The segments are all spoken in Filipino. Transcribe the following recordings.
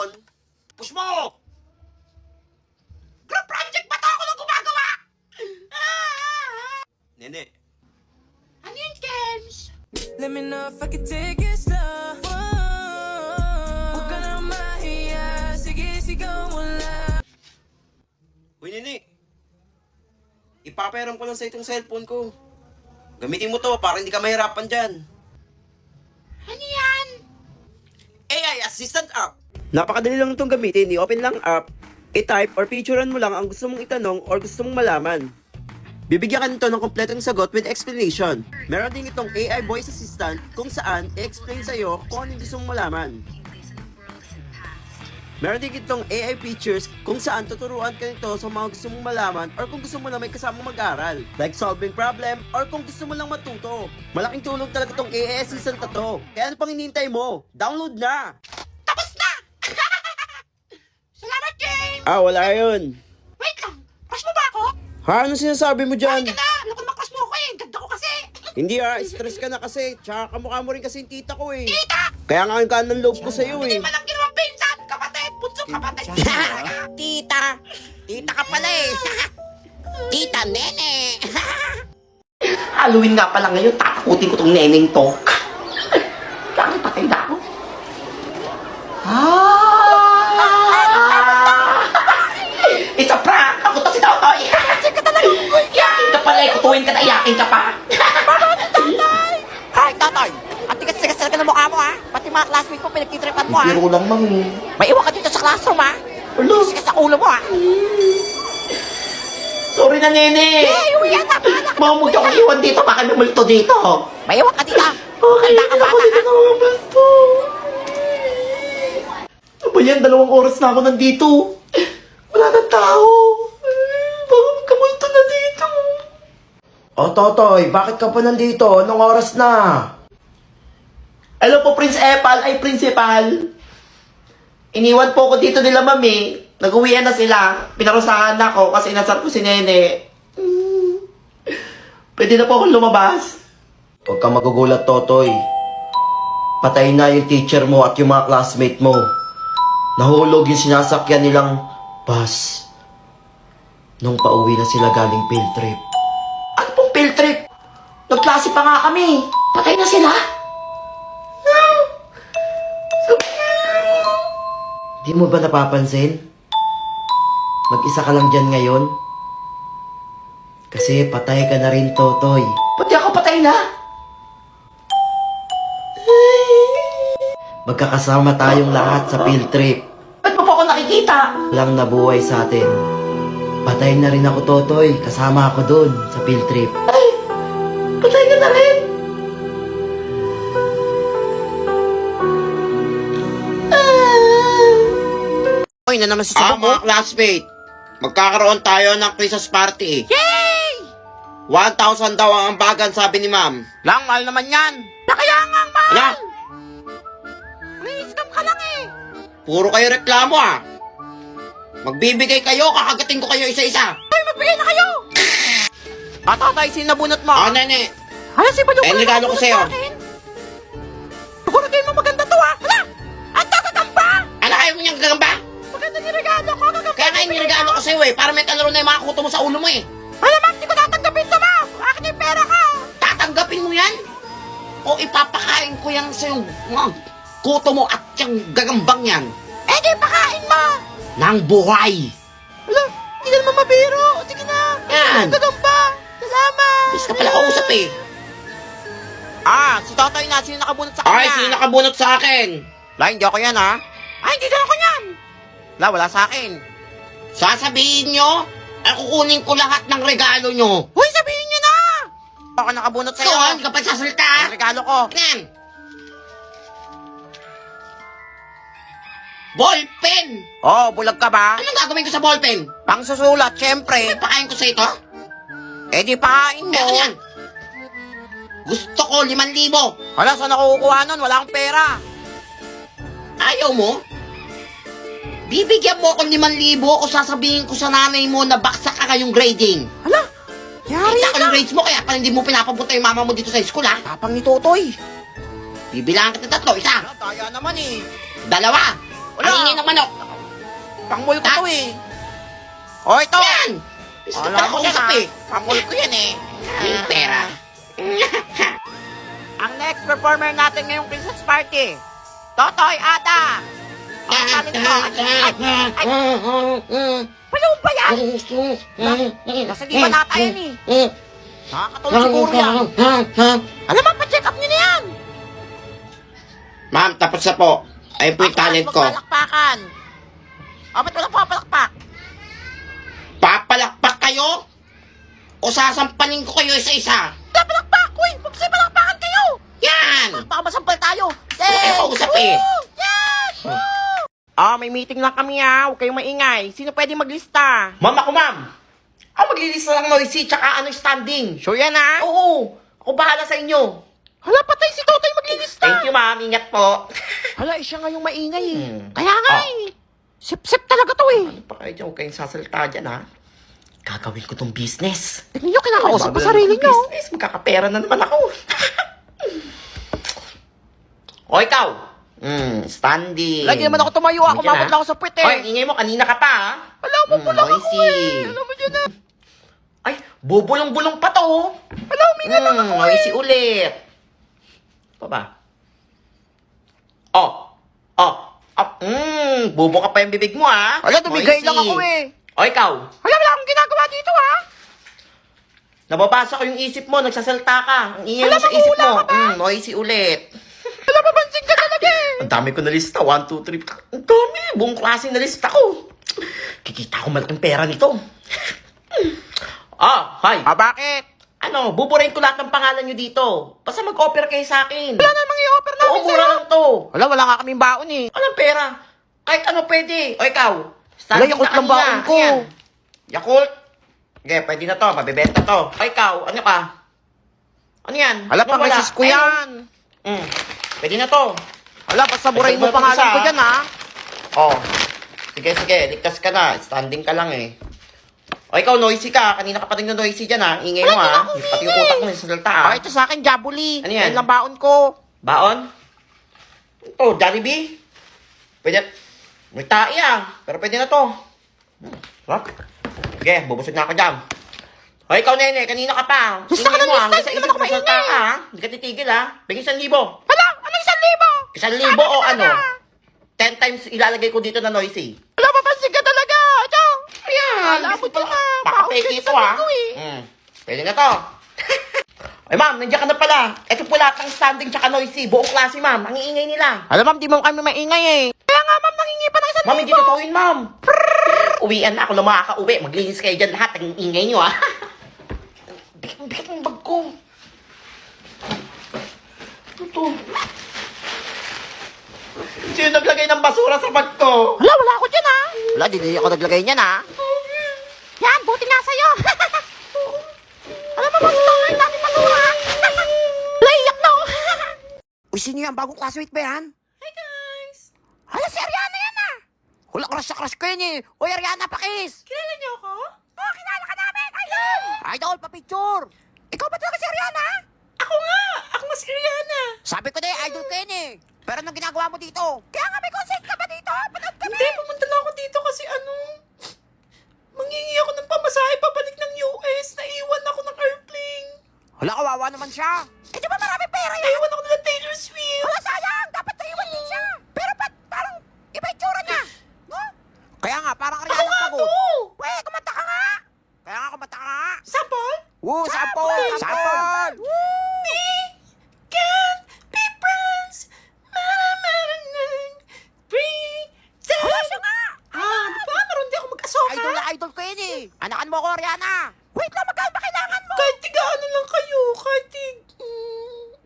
cellphone. Push mo! Group project ba to? Ako lang gumagawa! Nene. Ano yun, Kems? Let me know if I can take it slow. Huwag ka na mahiya. Sige, sigaw mo lang. Uy, Nene. Ipapayaram ko lang sa itong cellphone ko. Gamitin mo to para hindi ka mahirapan dyan. Ano yan? AI Assistant App. Napakadali lang itong gamitin. I-open lang app, i-type or picturean mo lang ang gusto mong itanong or gusto mong malaman. Bibigyan ka nito ng kompletong sagot with explanation. Meron din itong AI voice assistant kung saan i-explain sa'yo kung ano yung gusto mong malaman. Meron din itong AI features kung saan tuturuan ka nito sa mga gusto mong malaman or kung gusto mo lang may kasamang mag-aral. Like solving problem or kung gusto mo lang matuto. Malaking tulong talaga itong AI assistant na to. Kaya ano pang hinihintay mo? Download na! Tapos na! Salamat, James! Wala yun. Wait lang, crush mo ba ako? Ha? Ano sinasabi mo dyan? Ay ka na! Ano kung makrush mo ako eh? Ganda ko kasi! Hindi stress ka na kasi. Tsaka kamukha mo rin kasi yung tita ko eh. Tita! Kaya nga yung kanan loob ko sa'yo Hindi eh. man lang ginawang pinsan! Kapatid! Punsong kapatid! Tita! Tita ka pala eh. Tita Nene! Halloween nga pala ngayon, tatakutin ko tong neneng to. Bakit patay na ako? It's a prank! Ako to si Totoy! Iyakin ka talaga! Iyakin ka pala! Kutuin ka na, iyakin ka pa! Ay, Totoy! Ang tigas-tigas talaga ng mukha mo, ha? Pati mga classmates mo, pinagtitripan mo, ha? Biro lang, mang. May iwan ka dito sa classroom, ha? Ano? Tigas sa ulo mo, ha? Sorry na, nene! Uwi yan, napalak! Mga huwag ako iwan dito, baka may multo dito. May iwan ka dito! Okay, Handa ka, ako bata, dito ha? na mga multo. Ano ba yan? 2 oras na ako nandito. Wala na tao. Baka magkamulto na dito. Oh, Totoy, bakit ka pa nandito? Anong oras na? Hello po, Prince Epal. Ay, Principal. Iniwan po ko dito nila, mami. Nag-uwian na sila. Pinarusahan na ako kasi inasar ko si Nene. Pwede na po akong lumabas. Huwag kang magugulat, Totoy. Patay na yung teacher mo at yung mga classmate mo. Nahulog yung sinasakyan nilang bus. Nung pauwi na sila galing field trip. Ano pong field trip? Nagklase pa nga kami. Patay na sila. Di mo ba napapansin? Mag-isa ka lang dyan ngayon? Kasi patay ka na rin, Totoy. Pati ako patay na? Magkakasama tayong lahat sa field trip. Ba't mo po ako nakikita? Walang nabuhay sa atin. Patay na rin ako, Totoy. Kasama ako doon sa field trip. Ay! Patay ka na rin! Hoy, na naman sa mga classmate. Magkakaroon tayo ng Christmas party. Yay! 1,000 daw ang ambagan, sabi ni ma'am. Lang, mahal naman yan! Na kaya nga, mahal! Ano? May scam ka lang, eh! Puro kayo reklamo ah. Magbibigay kayo, kakagating ko kayo isa-isa. Ay, magbigay na kayo! Tatay, sinabunot mo. Nene. Hala, si Badyo Eh, regalo ko sa'yo. Siguro din mo maganda to, ha? Hala! Ang gagamba! Ano kayo mo niyang gagamba? Maganda ni regalo ko, gagamba! Kaya nga yung regalo ko sa'yo eh, para may kalaro na yung mga kuto mo sa ulo mo eh. Hala, ma'am, di ko tatanggapin to, ma'am! Akin yung pera ko! Tatanggapin mo yan? O ipapakain ko yan sa yung mga kuto mo at yung gagambang yan? Eh, di pakain mo! Nang buhay. Hala, hindi na naman mabiro! Sige na! Yan. Gagamba! Salamat! Bis ka pala kausap eh. Si Totoy na, sino nakabunot sa kanya? Ay, sino nakabunot sa akin? La, hindi ako yan, ha? Ay, hindi din ako yan! La, wala sa akin. Sasabihin nyo, kukunin ko lahat ng regalo nyo. Uy, sabihin niyo na! Ako nakabunot sa'yo. Ikaw, hindi ka pa sasalita. Ang regalo ko. Yan. Ballpen! Oh, bulag ka ba? Anong gagawin ko sa ballpen? Pang susulat, syempre. Pakain ko sa ito? Eh, di pakain mo. Kaya yan. Gusto ko 5,000. Hala, saan ako kukuha nun? Wala akong pera. Ayaw mo? Bibigyan mo ako 5,000 o sasabihin ko sa nanay mo na baksak ka ngayong grading. Hala, yari Kita ko ka. yung grades mo kaya pala hindi mo pinapapunta yung mama mo dito sa school ha? Tapang ni Totoy. Bibilangan kita 3. 1, Hala, daya naman eh. 2, Wala. Ang ingay ng manok. Pangmol ko to Touch. eh. O, ito. Yan! Gusto ko Alam na mo yan kausap ha. eh. Pangmol ko yan eh. Yung pera. Ang next performer natin ngayong Christmas party. Totoy Ada. Ang talent ko. Ay, palaw ba yan? Nasa liba nata yan eh. Nakakatulog siguro yan. Alam mo, pa-check up nyo na yan. Ma'am, tapos na po. Ayun po yung talent ko. Magpalakpakan. O, ba't walang papalakpak? Papalakpak kayo? O sasampaling ko kayo isa-isa? Palakpak! Uy, magpalakpakan kayo! Yan! Baka masampal tayo. Huwag kayo kausap eh. Yes! May meeting lang kami ha. Huwag kayong maingay. Sino pwede maglista? Ma'am, ako ma'am. Ako maglilista lang noisy tsaka ano standing. Sure yan ha? Oo, ako bahala sa inyo. Hala, patay si Totoy maglilista. Thank you ma'am, ingat po. Hala, siya nga yung maingay eh. Hmm. Kaya nga Oh. eh. Sip-sip talaga to eh. Ano pa kayo dyan? Huwag kayong sasalita dyan ha. Gagawin ko tong business. Tignan nyo, kinakausap Bago pa lang sarili itong nyo. Business, magkakapera na naman ako. O ikaw. Standing. Lagi naman ako tumayo. Ako Ano dyan, mabot ha? lang ako sa puwet eh. Oy, ingay mo, kanina ka pa ha. Alam mo, bulak ako noisy. eh. Alam mo dyan na. Ay, bubulong-bulong pa to. oh. Alam, huminga lang ako eh. Noisy ulit. Pa ba? Oh. Bubo ka pa yung bibig mo ha. Wala, dumigay Noisy. lang ako eh. O ikaw, Wala akong ginagawa dito ha. nababasa ko yung isip mo, nagsasalta ka. Ang ingay Wala, mo sa isip manghuhula mo. ka ba? Noisy ulit. Wala, papansin ka talaga eh. Ang dami ko na lista. 1, 2, 3. Ang dami. Buong klase na lista ko. Kikita ko malaking pera nito. Hi. Bakit? Ano, buburahin ko lahat ng pangalan nyo dito. Basta mag-offer kayo sa akin. Wala namang i-offer namin Oo, mura sa'yo. lang to. Wala nga kaming baon eh. Anong pera? Kahit ano pwede. O ikaw, Wala, Yakult lang baon kanina. ko. Ayan. Yakult? Okay, pwede na to. Mabibenta to. O ikaw, ano ka? Ano yan? Wala, Ano pang resist ko yan. Pwede na to. Wala, basta burahin mo Ay, pangalan isa, ko ah. dyan ha. Oh. Sige. Ligtas ka na. Standing ka lang eh. O ikaw, noisy ka. Kanina ka pa rin na noisy dyan ha. Ingay mo ha. Pati yung utak mo sa salta ha. Ito sa akin, Jabuli. Ano yan? Yan lang baon ko. Baon? Ito, Jollibee. Pwede. May tae ah. Pero pwede na to. Sarap. Sige, bubusog na ako dyan. O ikaw, nene, kanina ka pa. Gusto ka Ingay ng mo, lista, hanggang sa hindi isip naman mo ako salta maingay. ka ha. Hindi ka titigil ha. Bigyan 1,000. Wala, ano 1,000? 1,000 o ano? 10 times ilalagay ko dito na noisy. Wala, papansin ka talaga. Ito. Ayan. Wala mo gusto dyan ko- na. Pakapeke Pausap ito sa ha. linggo eh. Pwede na to. Ay ma'am, nandiyan ka na pala. Ito po lahat ng standing tsaka noisy. Buong klase ma'am. Ang iingay nila. Alam, ma'am, di mo kami maingay eh. Kaya nga, ma'am, nangingi pa ng 1,000. Ma'am, hindi totoo yun, ma'am. Uwian na ako na makaka-uwi. Maglinis kayo dyan lahat. Ang ingay nyo, ha? Bigat ng bag ko. Ito. Sino naglagay ng basura sa bag ko? Wala ako dyan ha. Wala, di ako naglagay niyan ha. Yan, buti nga sa'yo. Alam mo, mas tawag natin masura. Laiyak na ako. Uy, sino yan? Bagong classmate ba yan? Hi, guys. Hala, si Ariana yan ah. Wala, crush ko yan eh. Uy, Ariana, pakis. Kilala niyo ako? Oo, kilala ka namin. Idol. Idol, pa-picture. Ikaw ba talaga si Ariana? Ako nga. Ako nga si Ariana. Sabi ko na eh, idol ko yan eh. Pero anong ginagawa mo dito? Kaya nga may consent ka ba dito? Panood kami. Hindi, pumunta lang ako dito kasi mangingi ako ng pamasahe pabalik ng US. Naiwan ako ng airplane. Hala, kawawa naman siya. Eh, di ba marami pera yan? Naiwan ako nila Taylor Swift. Wala, sayang! Dapat naiwan din siya! Pero ba't parang iba yung tsura niya? No? Kaya nga, parang Ariana Ako nga pagod. to. Weh, kumanta ka nga! Kaya nga, kumanta ka nga! Sample? Woo, sample! Sample! We can't be friends. Hala, siya nga! Diba? Meron di ako mag-asoka. Idol na idol ko yun eh! Anakan mo ako, Ariana! Wait lang, magkano ba kailangan mo? Kahit tiga-ano lang kayo. Kahit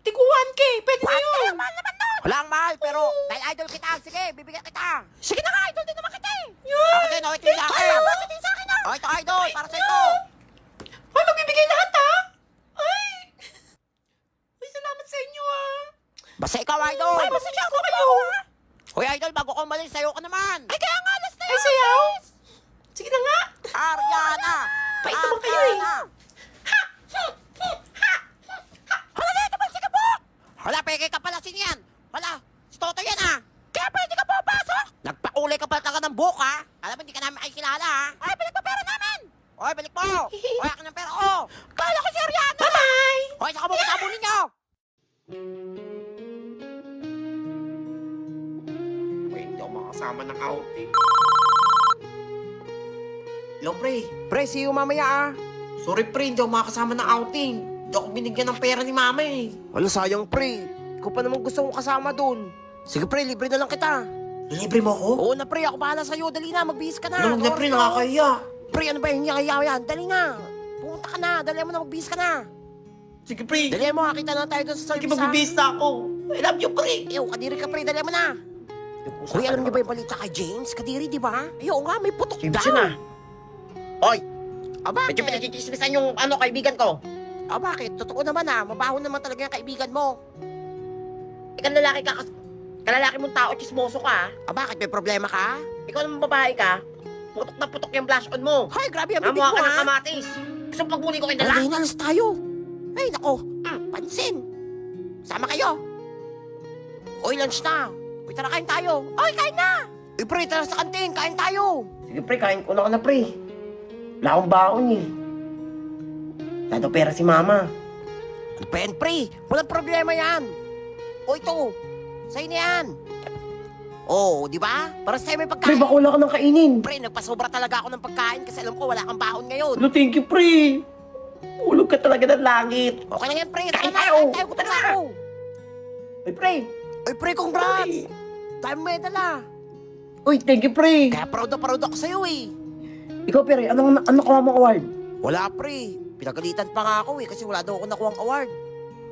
tigo 1K. Pwede na yun. Mahal naman nun! Wala ang mahal, pero dahil idol kita, sige, bibigyan kita! Sige na nga, idol din naman kita eh! Yan. Ako din, ito yung sa akin! Ito din sa akin ah! Ito, idol, para sa ito! Ay, magbibigay lahat ha. Ay. Ay, salamat sa inyo ha. Basta ikaw, idol! Ay, basta siya ako kayo. Hoy, idol, bago ko umalis, sayo ka naman! Ay, kaya nga, last na Ay, sayaw. Sige na nga. Ariana! Pait naman kayo eh. Hala, dito ba? Sige po! Hala, peke ka pala, sino yan? Hala, si Toto yan ah! Kaya pwede ka po pasok? makasama ng outing. Hello, pre. Pre, see you mamaya ah. Sorry, pre, hindi ako makakasama ng outing. Hindi ako binigyan ng pera ni mama eh. Ano, sayang pre. Ikaw pa naman gusto kong kasama dun. Sige pre, libre na lang kita. Libre mo ako? Oo na pre, ako bahala sa'yo. Dali na, magbihis ka na. Ano na, pre, nakakahiya. Pre, ano ba yung hiya yan? Dali na. Pumunta ka na, dali mo na, magbihis ka na. Sige, pre. Dali mo, kita na tayo dun sa Sige, service ha. magbibihis na ako. I love you, pre. Ew, kadiri ka pre, dali mo na. Hoy, alam niyo ba yung balita kay James? Kadiri, di ba? Ayaw nga, may putok James daw. yun ah. Oy! Ah, Medyo bakit? pinagkikismisan yung kaibigan ko. Ah, bakit? Totoo naman ah, mabaho naman talaga yung kaibigan mo. Ikaw lalaki ka, kalalaki mong tao, chismoso ka. Ah, bakit? May problema ka? Ikaw naman babae ka, putok na putok yung blush on mo. Hoy, grabe ang bibig mo Namuha ka ng ha. kamatis. Gusto mo pagbuli ko kayo Dala, dala? hinalas tayo. Ay, nako. Pansin. Sama kayo. Oy, lunch na. Uy, tara, kain tayo. Oy, kain na. Uy, pre, tara sa kantin. Kain tayo. Sige, pre, kain ko na pre. Wala akong baon eh. Wala daw pera si mama. Ano pa yan, pre? Walang problema yan. O, ito. Sa'yo na yan. Oh, di ba? Para sa'yo may Pre, pagkain. baka wala ka nang kainin. Pre, nagpasobra talaga ako ng pagkain kasi alam ko wala kang baon ngayon. Ano, thank you, pre. Ulog ka talaga ng langit. Okay lang yan, pre. Tara Kain na. tayo. Kain tayo. Gutom na ako. Ay, pre. Uy, pre, congrats. Pre. Time medal ah. Uy, thank you, pre. Kaya proud ako sa'yo eh. Ikaw, pre, ano kuha mong award? Wala, pre. Pinagalitan pa nga ako eh kasi wala daw ako nakuhang award.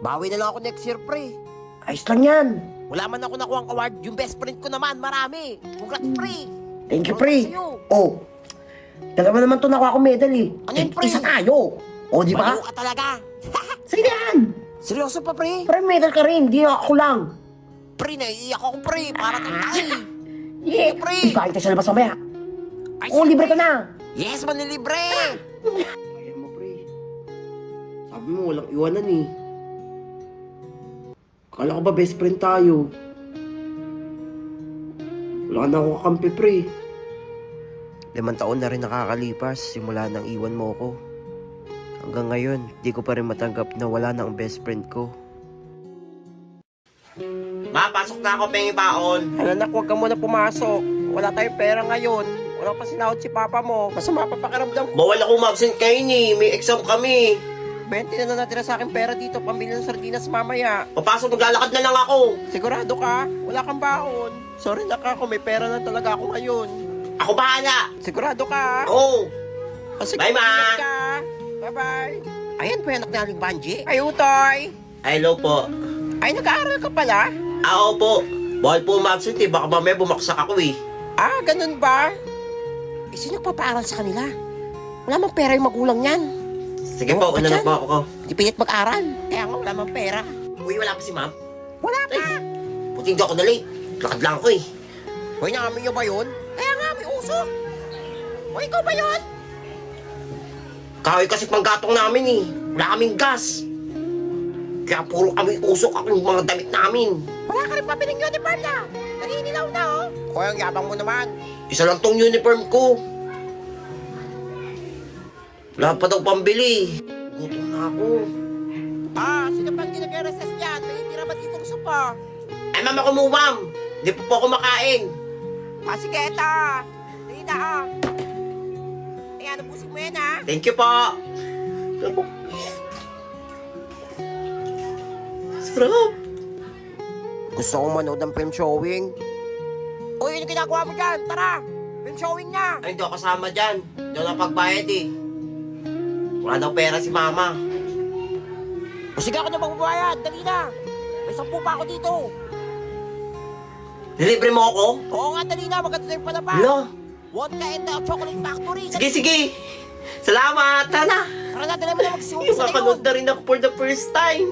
Bawi na lang ako next year, pre. Ayos lang yan. Wala man ako nakuhang award. Yung best friend ko naman, marami. Congrats, pre. Thank you, Proud pre. ako sa'yo. Oh, dalawa naman to nakuha ko medal eh. Ano yun, pre? Isa tayo. Oh, di ba? Baliw ka talaga. Sige yan. Seryoso pa, pre? Pre, medal ka rin. Di ako lang. Pre, naiiyak ako, pre. Para tayo. Yeah. Pre. Kain tayo sa labas mamaya. Ay, Oh, sige, libre pre. ka na. Yes, manlilibre. Ayan mo, pre. Sabi mo, walang iwanan eh. Kala ko ba best friend tayo? Wala na akong kakampi, pre. 5 taon na rin nakakalipas simula nang iwan mo ko. Hanggang ngayon, di ko pa rin matanggap na wala na ang best friend ko. Ma, pasok na ako, pengi baon. Anak, huwag ka muna pumasok. Wala tayong pera ngayon. Wala pa sinahod si papa mo. Masama pa pakiramdam ko. Bawal ako ma-absent kayo ni. May exam kami. 20 na natira sa akin pera dito. Pambili ng sardinas mamaya. Papasok, maglalakad na lang ako. Sigurado ka? Wala kang baon. Sorry na ka, may pera na talaga ako ngayon. Ako bahala. Sigurado ka? Oo. O, sige, Bye, Ma. ingat ka. Bye-bye. Ayan po yung anak ni Aling Banji. Ay, Utoy. Hello po. Ay, nag-aaral ka pala? Oo po. Bawal po ma-absent eh. Baka mamaya bumaksak ako eh. Ah, ganun ba? Eh, sino nagpapaaral sa kanila? Wala mang pera yung magulang niyan. Sige Oo, po, una na dyan. po ako. Hindi pilit mag-aral. Kaya nga wala mang pera. Uy, wala pa si ma'am. Wala pa. Buti hindi ako na-late. Lakad lang ako eh. Hoy, namin niyo ba yun? Kaya nga, may usok. Hoy, ikaw ba yun? Kahoy kasi panggatong namin eh. Wala kaming gas. Kaya puro kami usok ako yung mga damit namin. Wala ka rin pabiling uniform na. Naninilaw na, oh. Hoy, ang yabang mo naman. Isa lang tong uniform ko. Wala pa daw pambili. Gutom na ako. Ah, sino bang nag-recess dyan? May tira ba ditong sopa? Ay, mama ko mo, ma'am. Hindi po ako makain. Ah, sige, eta. Hindi na, ah. Ayan, ubusin mo yan, ah. Thank you po. Sarap. Gusto kong manood ng film showing. Uy, ano ginagawa mo dyan? Tara! Film showing na! Ay, hindi ako kasama dyan. Hindi ako napagbayad eh. Wala daw pera si mama. O sige, ako na magbabayad. Dali na! May 10 pa ako dito. Delivery mo ako? Oo nga, dali na. Maganda na yung palapa. Hello? Vodka and the Chocolate Factory. Sige, sige. Salamat. Tara na. Tara na, dali mo na magsimumpisa Yung na yun. nakanood na rin ako for the first time.